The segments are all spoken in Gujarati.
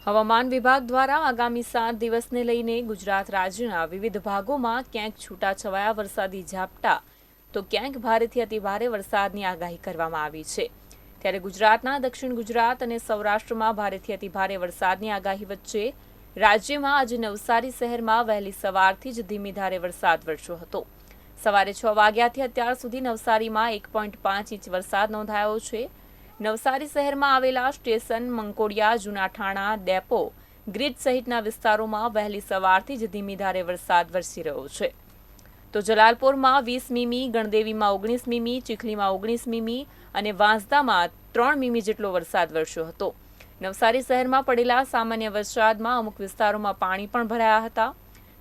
હવામાન વિભાગ દ્વારા આગામી 7 દિવસને લઈને ગુજરાત રાજ્યના વિવિધ ભાગોમાં ક્યાંક છૂટાછવાયા વરસાદી ઝાપટા તો ક્યાંક ભારેથી અતિભારે વરસાદની આગાહી કરવામાં આવી છે। ત્યારે ગુજરાતના દક્ષિણ ગુજરાત અને સૌરાષ્ટ્રમાં ભારેથી અતિભારે વરસાદની આગાહી વચ્ચે રાજ્યમાં આજે નવસારી શહેરમાં વહેલી સવારથી જ ધીમી ધારે વરસાદ વરસ્યો હતો। સવારે 6 વાગ્યાથી અત્યાર સુધી નવસારીમાં 1.5 ઇંચ વરસાદ નોંધાયો છે। નવસારી શહેરમાં આવેલા સ્ટેશન, મંકોડિયા, જૂનાઠાણા, ડેપો, ગ્રીડ સહિતના વિસ્તારોમાં વહેલી સવારથી જ ધીમી ધારે વરસાદ વરસી રહ્યો છે। તો જલાલપોરમાં 20 મીમી, ગણદેવીમાં 19 મીમી, ચીખલીમાં 19 મીમી અને વાંસદામાં 3 મીમી જેટલો વરસાદ વરસ્યો હતો। નવસારી શહેરમાં પડેલા સામાન્ય વરસાદમાં અમુક વિસ્તારોમાં પાણી પણ ભરાયા હતા।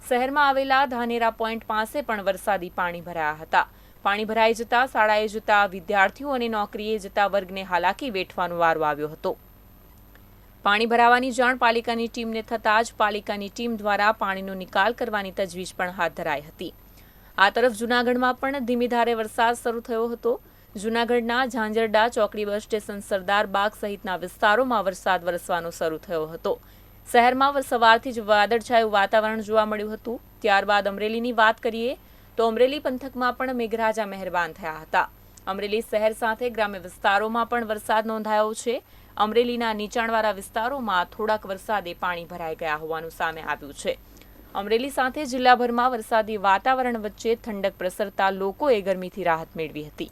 શહેરમાં આવેલા ધાનેરા પોઈન્ટ પાસે પણ વરસાદી પાણી ભરાયા હતા। પાણી ભરાઈ જતા શાળાએ જતા વિદ્યાર્થીઓ અને નોકરીએ જતા વર્ગને હાલાકી વેઠવાનો વારો આવ્યો હતો। પાણી ભરાવાની જાણ પાલિકાની ટીમને થતાં જ પાલિકાની ટીમ દ્વારા પાણીનો નિકાલ કરવાની તજવીજ પણ હાથ ધરાઈ હતી। આ તરફ જૂનાગઢમાં પણ ધીમી ધારે વરસાદ શરૂ થયો હતો। જૂનાગઢના ઝાંઝરડા ચોકડી બસ સ્ટેશન, સરદાર બાગ સહિતના વિસ્તારોમાં વરસાદ વરસવાનો શરૂ થયો હતો। શહેરમાં સવારથી જ વાદળછાયું વાતાવરણ જોવા મળ્યું હતું। ત્યારબાદ અમરેલીની વાત કરીએ તો અમરેલી પંથકમાં પણ મેઘરાજા મહેરબાન થયા હતા। અમરેલી શહેર સાથે ગ્રામ્ય વિસ્તારોમાં પણ વરસાદ નોંધાયો છે। અમરેલીના નીચાણવાળા વિસ્તારોમાં થોડાક વરસાદે પાણી ભરાઈ ગયા હોવાનું સામે આવ્યું છે। અમરેલી સાથે જિલ્લાભરમાં વરસાદી વાતાવરણ વચ્ચે ઠંડક પ્રસરતા લોકોએ ગરમીથી રાહત મેળવી હતી।